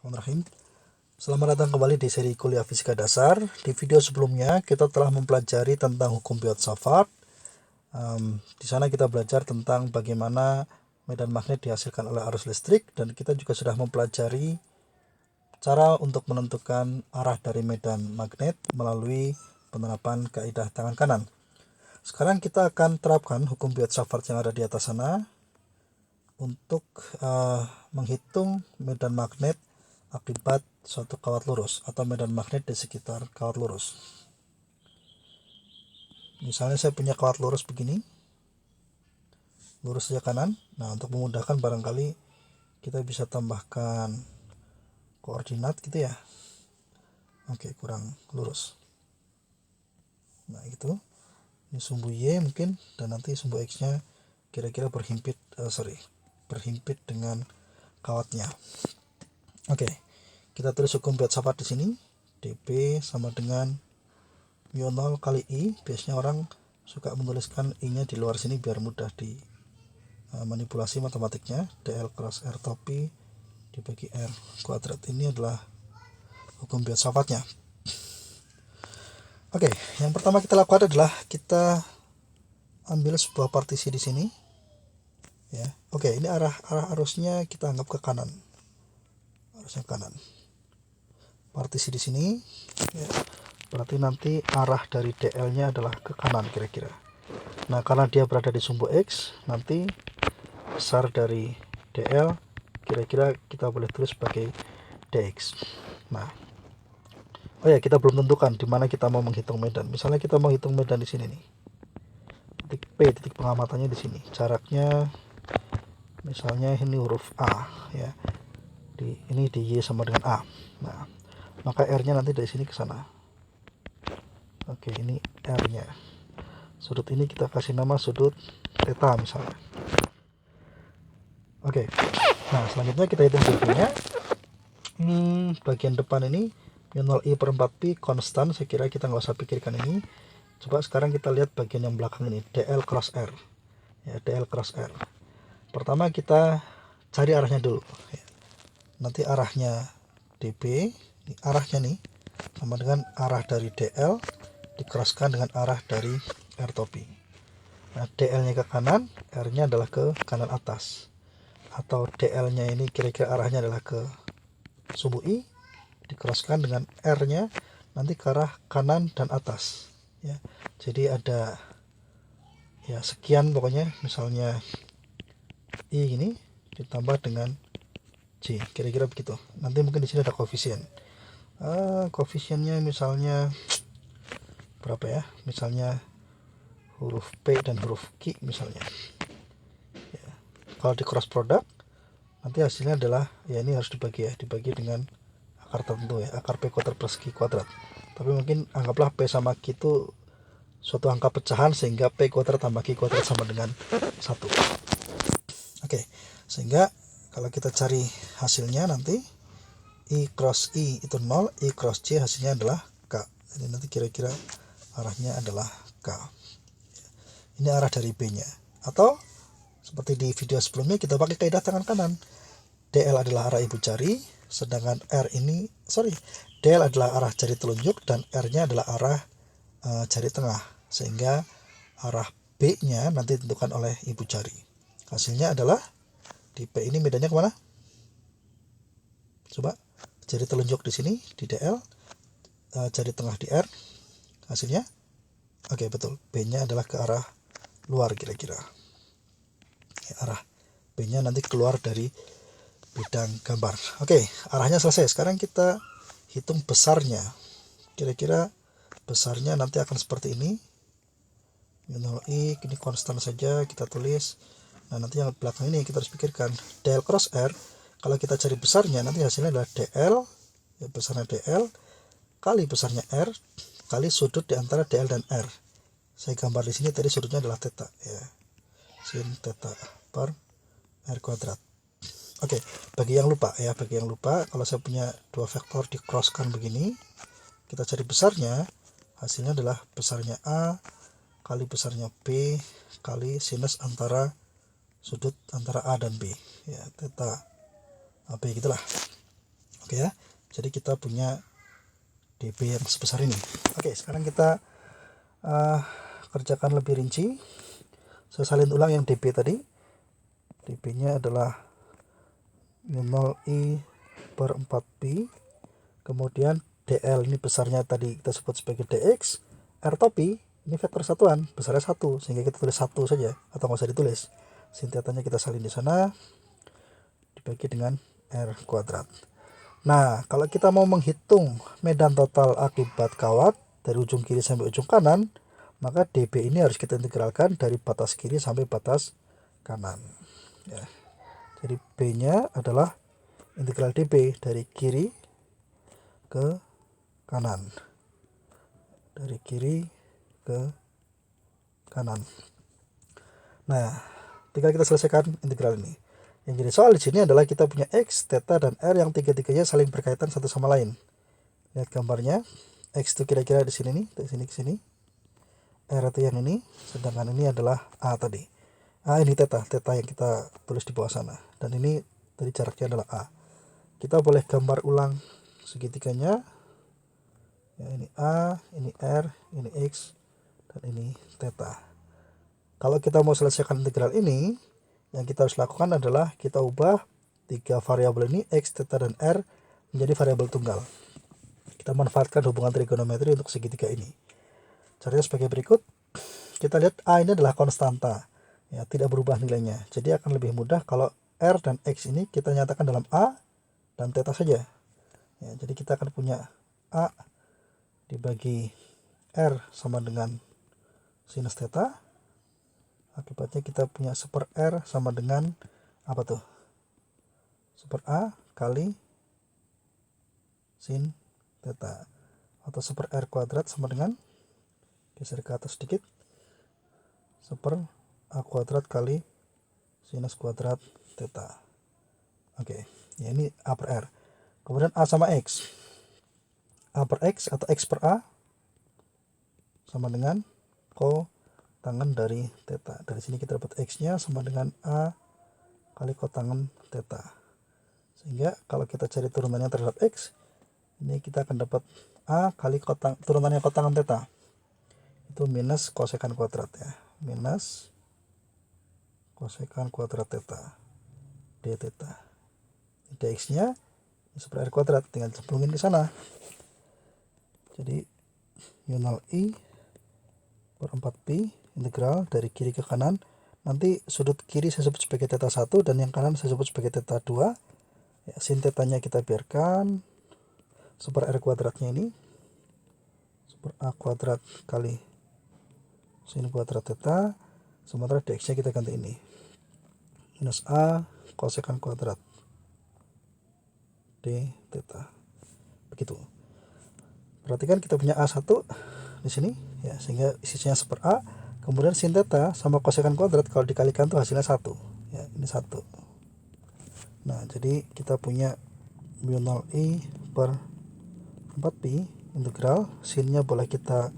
Bismillahirrahmanirrahim. Selamat datang kembali di seri kuliah fisika dasar. Di video sebelumnya kita telah mempelajari tentang hukum Biot-Savart. Di sana kita belajar tentang bagaimana medan magnet dihasilkan oleh arus listrik, dan kita juga sudah mempelajari cara untuk menentukan arah dari medan magnet melalui penerapan kaidah tangan kanan. Sekarang kita akan terapkan hukum Biot-Savart yang ada di atas sana untuk menghitung medan magnet akibat suatu kawat lurus atau medan magnet di sekitar kawat lurus. Misalnya saya punya kawat lurus begini, lurus saja kanan. Nah, untuk memudahkan barangkali kita bisa tambahkan koordinat gitu ya. Oke, kurang lurus. Nah, itu. Ini sumbu Y mungkin, dan nanti sumbu X nya kira-kira berhimpit dengan kawatnya. Oke, kita tulis hukum Biot-Savart di sini. dP sama dengan mu0 kali I. Biasanya orang suka menuliskan I-nya di luar sini biar mudah di manipulasi matematiknya. dl cross R topi dibagi R kuadrat. Ini adalah hukum Biot-Savartnya. Oke, yang pertama kita lakukan adalah kita ambil sebuah partisi di sini. Ya, oke, ini arah arusnya kita anggap ke kanan. Arusnya kanan. Partisi di sini, ya, berarti nanti arah dari DL-nya adalah ke kanan kira-kira. Nah, karena dia berada di sumbu X, nanti besar dari DL kira-kira kita boleh tulis sebagai DX. Nah, oh ya, kita belum tentukan di mana kita mau menghitung medan. Misalnya kita mau hitung medan di sini nih. Titik P, titik pengamatannya di sini. Jaraknya misalnya ini huruf A ya. Ini di Y sama dengan A. Nah, maka R-nya nanti dari sini ke sana. Oke, ini R-nya. Sudut ini kita kasih nama sudut theta misalnya. Oke. Nah, selanjutnya kita hitung dP-nya. Bagian depan ini mu0I per 4pi konstan, saya kira kita nggak usah pikirkan ini. Coba sekarang kita lihat bagian yang belakang ini, dl cross R. Ya, dl cross R. Pertama kita cari arahnya dulu. Ya. Nanti arahnya dP, arahnya nih sama dengan arah dari dl dikroskan dengan arah dari R topi. Nah, dl-nya ke kanan, R-nya adalah ke kanan atas. Atau dl-nya ini kira-kira arahnya adalah ke sumbu I, dikroskan dengan R-nya nanti ke arah kanan dan atas. Ya, jadi ada ya sekian pokoknya, misalnya I ini ditambah dengan J, kira-kira begitu. Nanti mungkin di sini ada koefisien. Koefisiennya misalnya berapa ya? Misalnya huruf P dan huruf Q misalnya. Ya. Kalau di cross product nanti hasilnya adalah ya ini harus dibagi dengan akar tertentu ya, akar P kuadrat plus Q kuadrat. Tapi mungkin anggaplah P sama Q itu suatu angka pecahan sehingga P kuadrat tambah Q kuadrat sama dengan 1. Oke, sehingga kalau kita cari hasilnya nanti I cross I itu 0, I cross C hasilnya adalah K. Jadi nanti kira-kira arahnya adalah K. Ini arah dari B-nya. Atau seperti di video sebelumnya kita pakai kaidah tangan kanan. DL adalah arah ibu jari, sedangkan DL adalah arah jari telunjuk dan R-nya adalah arah jari tengah. Sehingga arah B-nya nanti ditentukan oleh ibu jari. Hasilnya adalah di P ini medannya kemana? Coba, jari telunjuk di sini di DL, jari tengah di R. Hasilnya, oke betul, B-nya adalah ke arah luar kira-kira. Ya, arah B-nya nanti keluar dari bidang gambar. Oke, arahnya selesai. Sekarang kita hitung besarnya. Kira-kira besarnya nanti akan seperti ini. mu0I ini konstan saja kita tulis. Nah, nanti yang belakang ini kita harus pikirkan dl cross R. Kalau kita cari besarnya nanti hasilnya adalah dl, ya besarnya dl kali besarnya R kali sudut di antara dl dan R. Saya gambar di sini tadi sudutnya adalah theta ya. Sin theta per R kuadrat. Oke, bagi yang lupa kalau saya punya dua vektor dikroskan begini, kita cari besarnya, hasilnya adalah besarnya A kali besarnya B kali sinus antara sudut antara A dan B ya, theta AB gitulah. Oke ya, jadi kita punya dB yang sebesar ini. Oke, sekarang kita kerjakan lebih rinci. Saya salin ulang yang dB tadi. dB nya adalah 0I per 4pi, kemudian dl ini besarnya tadi kita sebut sebagai dx, r topi ini vektor satuan besarnya 1, sehingga kita tulis 1 saja atau nggak usah ditulis. Sin tetanya kita salin di sana dibagi dengan r kuadrat. Nah, kalau kita mau menghitung medan total akibat kawat dari ujung kiri sampai ujung kanan, maka dB ini harus kita integralkan dari batas kiri sampai batas kanan ya. Jadi B nya adalah integral dB dari kiri ke kanan, dari kiri ke kanan. Nah, tinggal kita selesaikan integral ini. Yang jadi soal di sini adalah kita punya x, theta, dan r yang tiga-tiganya saling berkaitan satu sama lain. Lihat gambarnya, x itu kira-kira di sini nih, dari sini ke sini. R itu yang ini, sedangkan ini adalah a tadi. A ini theta yang kita tulis di bawah sana. Dan ini tadi jaraknya adalah a. Kita boleh gambar ulang segitiganya. Ya, ini a, ini r, ini x, dan ini theta. Kalau kita mau selesaikan integral ini, yang kita harus lakukan adalah kita ubah tiga variabel ini, x, theta, dan r, menjadi variabel tunggal. Kita manfaatkan hubungan trigonometri untuk segitiga ini. Caranya sebagai berikut. Kita lihat a ini adalah konstanta, ya, tidak berubah nilainya. Jadi akan lebih mudah kalau r dan x ini kita nyatakan dalam a dan theta saja. Ya, jadi kita akan punya a dibagi r sama dengan sinus theta. Akibatnya kita punya super r sama dengan apa tuh? Super a kali sin theta, atau super r kuadrat sama dengan, geser ke atas sedikit, super a kuadrat kali sinus kuadrat theta. Oke, ya ini a per r. Kemudian a sama x. A per x atau x per a sama dengan kotangen dari theta. Dari sini kita dapat x-nya sama dengan a kali kotangen theta. Sehingga kalau kita cari turunannya terhadap x, ini kita akan dapat a kali turunannya kotangen theta. Itu minus kosekan kuadrat ya. Minus kosekan kuadrat theta. D theta. Dx-nya super r kuadrat, tinggal cemplungin ke sana. Jadi 0I per 4pi integral dari kiri ke kanan. Nanti sudut kiri saya sebut sebagai theta 1 dan yang kanan saya sebut sebagai theta 2. Ya, sin tetanya kita biarkan. Super r kuadratnya ini super a kuadrat kali sin kuadrat theta. Sementara dx-nya kita ganti ini. Minus a kosekan kuadrat d theta. Begitu. Perhatikan kita punya A1 di sini ya, sehingga isinya super A, kemudian sin theta sama kosekan kuadrat kalau dikalikan tuh hasilnya 1. Ya, ini 1. Nah, jadi kita punya mu0i per 4pi integral, sinnya boleh kita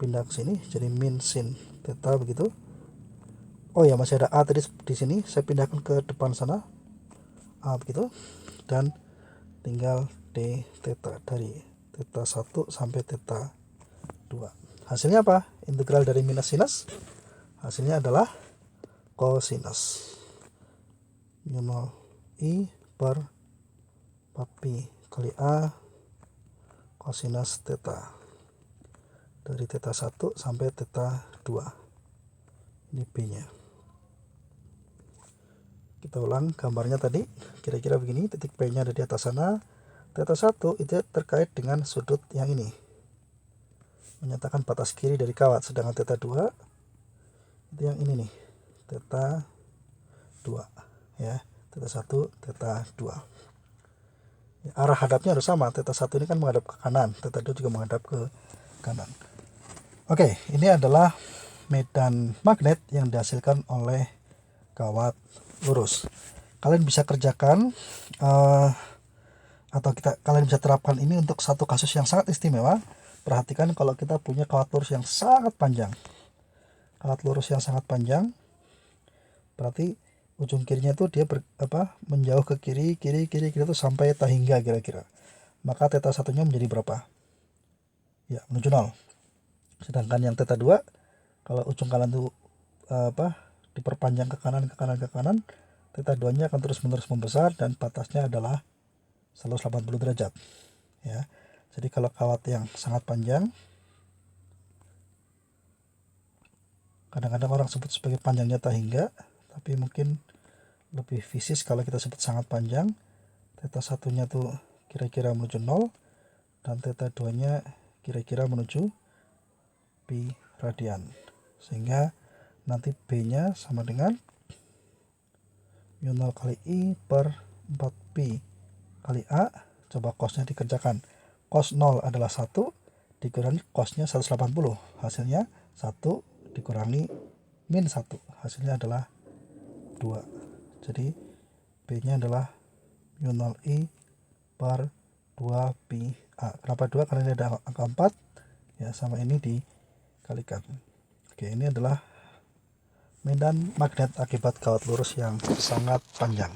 pindah ke sini jadi min sin theta begitu. Oh ya, masih ada A tadi di sini, saya pindahkan ke depan sana. A begitu. Dan tinggal d theta dari theta 1 sampai theta 2. Hasilnya apa? Integral dari minus sinus. Hasilnya adalah kosinus. mu0i per 4pi kali A kosinus theta. Dari theta 1 sampai theta 2. Ini P-nya. Kita ulang gambarnya tadi. Kira-kira begini, titik P-nya ada di atas sana. Theta 1 itu terkait dengan sudut yang ini, menyatakan batas kiri dari kawat, sedangkan theta 2 itu yang ini nih, theta 2 ya, theta 1, theta 2 ya, arah hadapnya harus sama. Theta 1 ini kan menghadap ke kanan, theta 2 juga menghadap ke kanan. Oke, ini adalah medan magnet yang dihasilkan oleh kawat lurus. Kalian bisa kerjakan atau kalian bisa terapkan ini untuk satu kasus yang sangat istimewa. Perhatikan kalau kita punya kawat lurus yang sangat panjang. Kawat lurus yang sangat panjang berarti ujung kirinya itu dia menjauh ke kiri itu sampai tahingga kira-kira. Maka theta satunya menjadi berapa? Ya, menuju 0. Sedangkan yang theta 2 kalau ujung kanan itu diperpanjang ke kanan, theta 2-nya akan terus-menerus membesar dan batasnya adalah 180 derajat. Ya. Jadi kalau kawat yang sangat panjang, kadang-kadang orang sebut sebagai panjangnya tahingga, tapi mungkin lebih fisis kalau kita sebut sangat panjang. Theta satunya tuh kira-kira menuju 0 dan theta 2-nya kira-kira menuju pi radian. Sehingga nanti B-nya sama dengan mu 0 kali I per 4pi kali A. Coba cosnya dikerjakan. Cos 0 adalah 1 dikurangi cosnya 180. Hasilnya 1 dikurangi min 1. Hasilnya adalah 2. Jadi B-nya adalah mu 0 I per 2 pi A. Kenapa 2? Karena ini ada angka 4. Ya, sama ini dikalikan. Oke, ini adalah medan magnet akibat kawat lurus yang sangat panjang.